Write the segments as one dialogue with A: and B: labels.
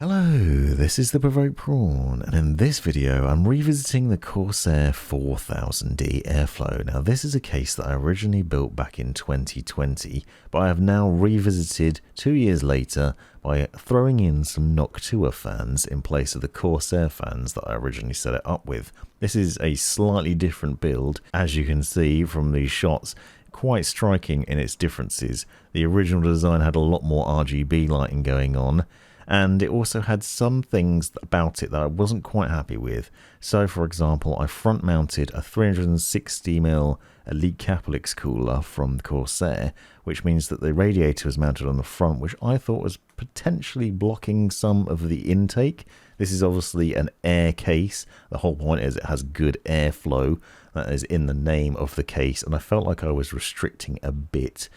A: Hello, this is the Provoked Prawn, and in this video I'm revisiting the Corsair 4000D Airflow. Now this is a case that I originally built back in 2020, but I have now revisited 2 years later by throwing in some Noctua fans in place of the Corsair fans that I originally set it up with. This is a slightly different build, as you can see from these shots. Quite striking in its differences. The original design had a lot more RGB lighting going on, and it also had some things about it that I wasn't quite happy with. So for example, I front mounted a 360mm Elite Caplix cooler from Corsair, which means that the radiator was mounted on the front, which I thought was potentially blocking some of the intake. This is obviously an air case. The whole point is it has good airflow. That is in the name of the case, and I felt like I was restricting a bit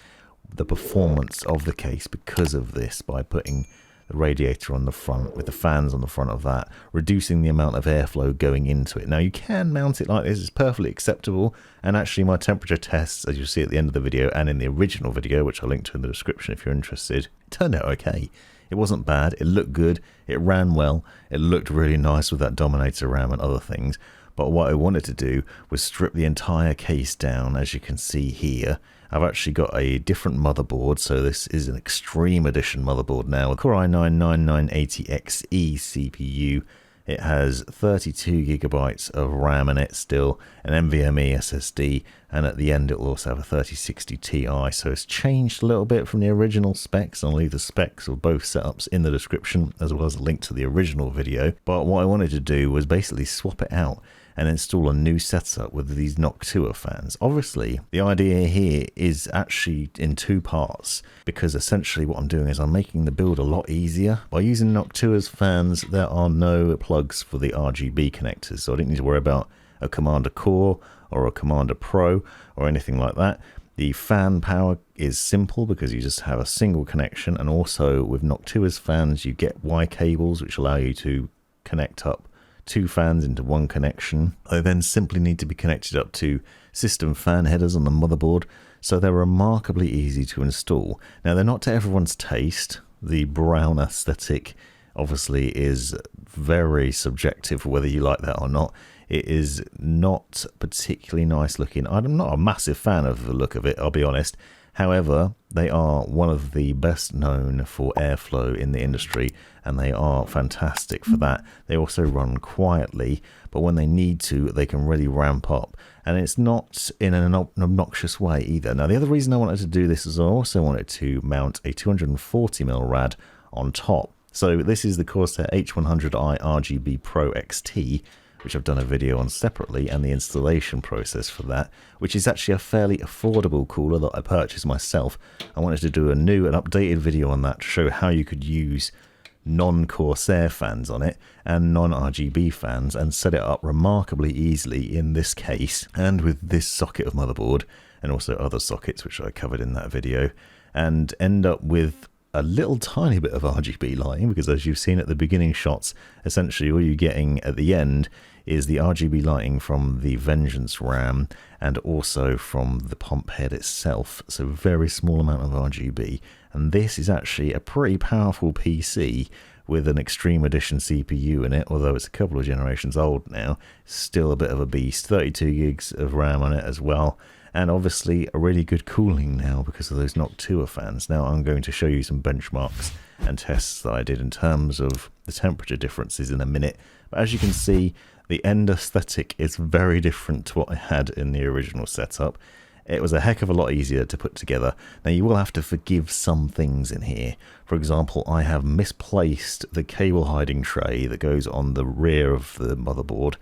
A: the performance of the case because of this by putting the radiator on the front with the fans on the front of that, reducing the amount of airflow going into it. Now you can mount it like this, it's perfectly acceptable, and actually my temperature tests, as you'll see at the end of the video and in the original video, which I'll link to in the description if you're interested, turned out okay. It wasn't bad, it looked good, it ran well, it looked really nice with that Dominator RAM and other things, but what I wanted to do was strip the entire case down, as you can see here. I've actually got a different motherboard, so this is an Extreme Edition motherboard now. Core i9-9980XE CPU. It has 32GB of RAM in it still, an NVMe SSD, and at the end it will also have a 3060 Ti, so it's changed a little bit from the original specs. I'll leave the specs of both setups in the description, as well as a link to the original video. But what I wanted to do was basically swap it out and install a new setup with these Noctua fans. Obviously, the idea here is actually in two parts, because essentially what I'm doing is I'm making the build a lot easier. By using Noctua's fans, there are no plugs for the RGB connectors, so I didn't need to worry about a Commander Core or a Commander Pro or anything like that. The fan power is simple because you just have a single connection, and also with Noctua's fans you get Y cables which allow you to connect up two fans into one connection. They then simply need to be connected up to system fan headers on the motherboard, so they're remarkably easy to install. Now they're not to everyone's taste. The brown aesthetic obviously is very subjective whether you like that or not. It is not particularly nice looking. I'm not a massive fan of the look of it, I'll be honest. However, they are one of the best known for airflow in the industry, and they are fantastic for that. They also run quietly, but when they need to, they can really ramp up. And it's not in an obnoxious way either. Now, the other reason I wanted to do this is I also wanted to mount a 240mm rad on top. So this is the Corsair H100i RGB Pro XT, which I've done a video on separately, and the installation process for that, which is actually a fairly affordable cooler that I purchased myself. I wanted to do a new and updated video on that to show how you could use non-Corsair fans on it and non-RGB fans and set it up remarkably easily in this case and with this socket of motherboard and also other sockets which I covered in that video, and end up with a little tiny bit of RGB lighting, because as you've seen at the beginning shots, essentially all you're getting at the end is the RGB lighting from the Vengeance RAM and also from the pump head itself, so very small amount of RGB. And this is actually a pretty powerful PC with an Extreme Edition CPU in it, although it's a couple of generations old now. Still a bit of a beast. 32 gigs of RAM on it as well, and obviously a really good cooling now because of those Noctua fans. Now I'm going to show you some benchmarks and tests that I did in terms of the temperature differences in a minute. But as you can see, the end aesthetic is very different to what I had in the original setup. It was a heck of a lot easier to put together. Now you will have to forgive some things in here. For example, I have misplaced the cable hiding tray that goes on the rear of the motherboard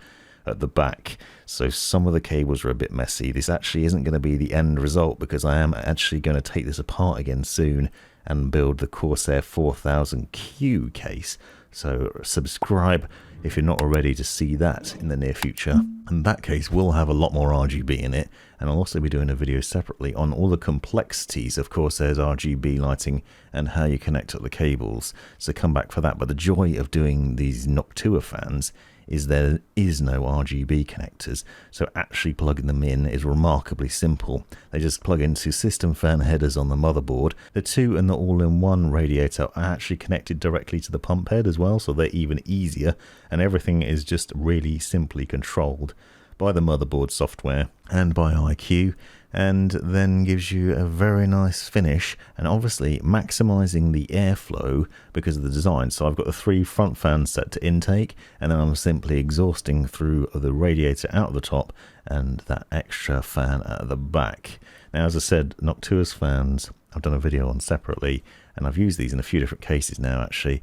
A: at the back, so some of the cables are a bit messy. This actually isn't going to be the end result, because I am actually going to take this apart again soon and build the Corsair 4000Q case, so subscribe if you're not already to see that in the near future. And that case will have a lot more RGB in it, and I'll also be doing a video separately on all the complexities of Corsair's RGB lighting and how you connect up the cables, so come back for that. But the joy of doing these Noctua fans is there is no RGB connectors, so actually plugging them in is remarkably simple. They just plug into system fan headers on the motherboard. The 2 and the all-in-one radiator are actually connected directly to the pump head as well, so they're even easier, and everything is just really simply controlled by the motherboard software and by IQ, and then gives you a very nice finish, and obviously maximizing the airflow because of the design. So I've got the 3 front fans set to intake, and then I'm simply exhausting through the radiator out of the top and that extra fan at the back. Now, as I said, Noctua's fans I've done a video on separately, and I've used these in a few different cases now actually.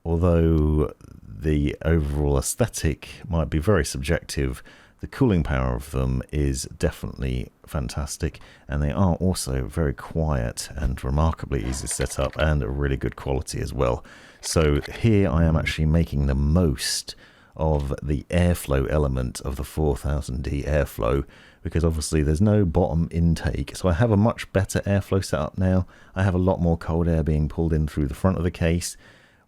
A: Although the overall aesthetic might be very subjective, the cooling power of them is definitely fantastic, and they are also very quiet and remarkably easy to set up and really good quality as well. So here I am actually making the most of the airflow element of the 4000D airflow, because obviously there's no bottom intake, so I have a much better airflow setup now. I have a lot more cold air being pulled in through the front of the case,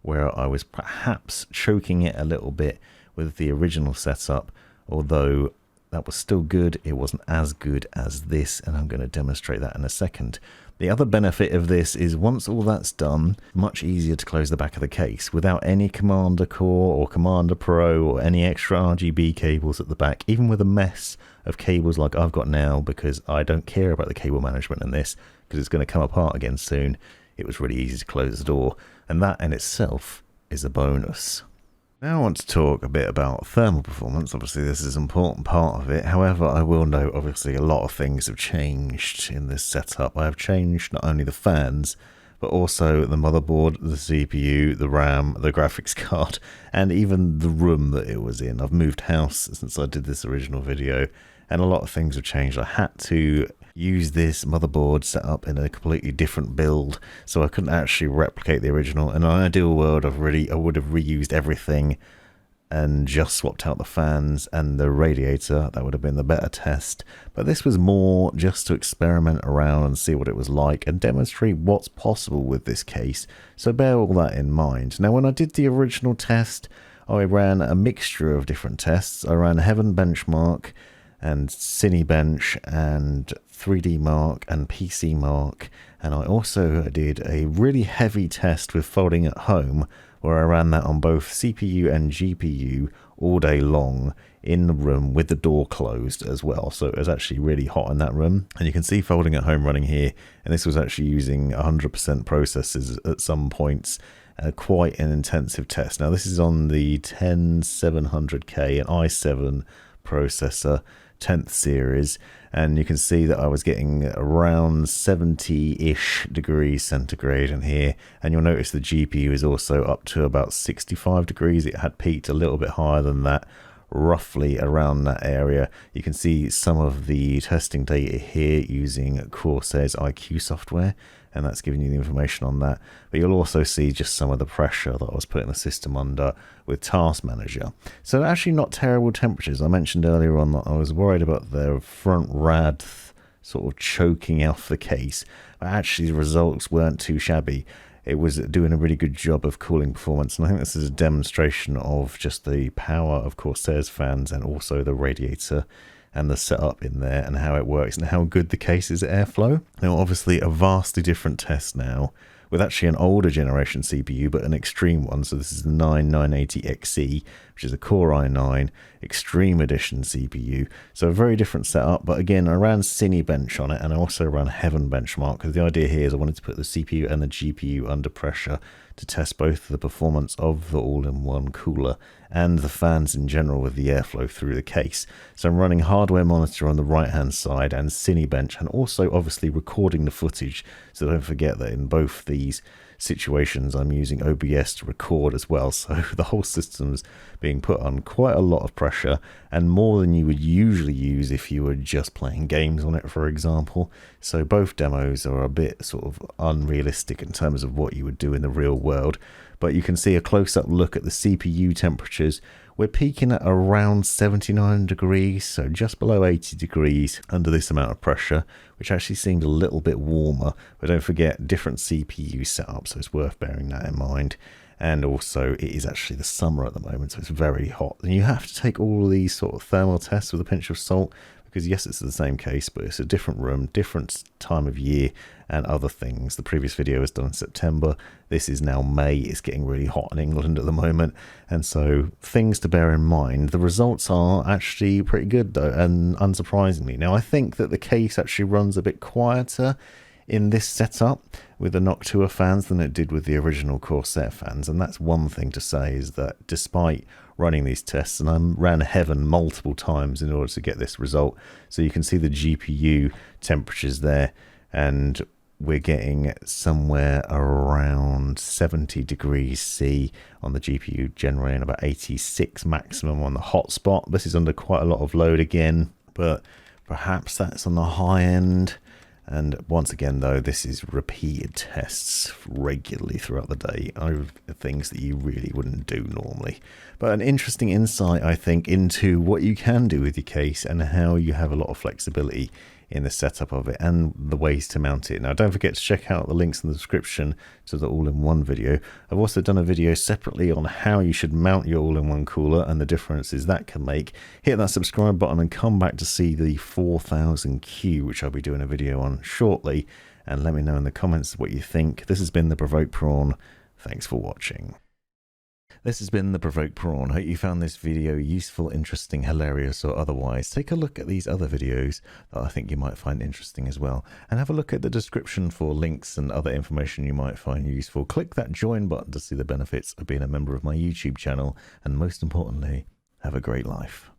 A: where I was perhaps choking it a little bit with the original setup. Although that was still good, it wasn't as good as this, and I'm going to demonstrate that in a second. The other benefit of this is once all that's done, much easier to close the back of the case without any Commander Core or Commander Pro or any extra RGB cables at the back, even with a mess of cables like I've got now, because I don't care about the cable management in this because it's going to come apart again soon. It was really easy to close the door, and that in itself is a bonus. Now I want to talk a bit about thermal performance. Obviously this is an important part of it. However, I will note obviously a lot of things have changed in this setup. I have changed not only the fans, but also the motherboard, the CPU, the RAM, the graphics card, and even the room that it was in. I've moved house since I did this original video, and a lot of things have changed. I had to use this motherboard set up in a completely different build, so I couldn't actually replicate the original. In an ideal world, I would have reused everything and just swapped out the fans and the radiator. That would have been the better test, but this was more just to experiment around and see what it was like and demonstrate what's possible with this case, so bear all that in mind. Now, when I did the original test, I ran a mixture of different tests. I ran Heaven Benchmark and Cinebench and 3D Mark and PC Mark, and I also did a really heavy test with Folding at Home, where I ran that on both CPU and GPU all day long in the room with the door closed as well. So it was actually really hot in that room, and you can see Folding at Home running here, and this was actually using 100% processors at some points. Quite an intensive test. Now this is on the 10700K, an i7 processor, 10th series, and you can see that I was getting around 70-ish degrees centigrade in here, and you'll notice the GPU is also up to about 65 degrees. It had peaked a little bit higher than that, roughly around that area. You can see some of the testing data here using Corsair's IQ software, and that's giving you the information on that. But you'll also see just some of the pressure that I was putting the system under with Task Manager. So actually not terrible temperatures. I mentioned earlier on that I was worried about the front rad sort of choking off the case, but actually the results weren't too shabby. It was doing a really good job of cooling performance, and I think this is a demonstration of just the power of Corsair's fans and also the radiator and the setup in there and how it works and how good the case is at airflow. Now obviously a vastly different test now with actually an older generation CPU, but an extreme one. So this is the 9980XE, which is a Core i9 Extreme Edition CPU. So a very different setup, but again, I ran Cinebench on it, and I also ran Heaven Benchmark, because the idea here is I wanted to put the CPU and the GPU under pressure to test both the performance of the all-in-one cooler and the fans in general with the airflow through the case. So I'm running Hardware Monitor on the right-hand side and Cinebench, and also obviously recording the footage. So don't forget that in both these situations I'm using OBS to record as well, so the whole system's being put on quite a lot of pressure, and more than you would usually use if you were just playing games on it, for example. So both demos are a bit sort of unrealistic in terms of what you would do in the real world, but you can see a close-up look at the CPU temperatures. We're peaking at around 79 degrees, so just below 80 degrees under this amount of pressure, which actually seemed a little bit warmer. But don't forget, different CPU setup, so it's worth bearing that in mind. and also it is actually the summer at the moment, so it's very hot. And you have to take all of these sort of thermal tests with a pinch of salt, because yes, it's the same case, but it's a different room, different time of year, and other things. The previous video was done in September. This is now May. It's getting really hot in England at the moment, and so things to bear in mind. The results are actually pretty good though, and unsurprisingly. Now I think that the case actually runs a bit quieter in this setup with the Noctua fans than it did with the original Corsair fans, and that's one thing to say, is that despite running these tests, and I ran heaven multiple times in order to get this result, so you can see the GPU temperatures there, and we're getting somewhere around 70 degrees C on the GPU, generating about 86 maximum on the hotspot. This is under quite a lot of load again, but perhaps that's on the high end. And once again, though, this is repeated tests regularly throughout the day of things that you really wouldn't do normally. But an interesting insight, I think, into what you can do with your case and how you have a lot of flexibility in the setup of it and the ways to mount it. Now, don't forget to check out the links in the description to the all-in-one video. I've also done a video separately on how you should mount your all-in-one cooler and the differences that can make. Hit that subscribe button and come back to see the 4000Q, which I'll be doing a video on shortly, and let me know in the comments what you think. This has been the Provoked Prawn. Thanks for watching. This has been the Provoked Prawn. Hope you found this video useful, interesting, hilarious, or otherwise. Take a look at these other videos that I think you might find interesting as well. And have a look at the description for links and other information you might find useful. Click that join button to see the benefits of being a member of my YouTube channel. And most importantly, have a great life.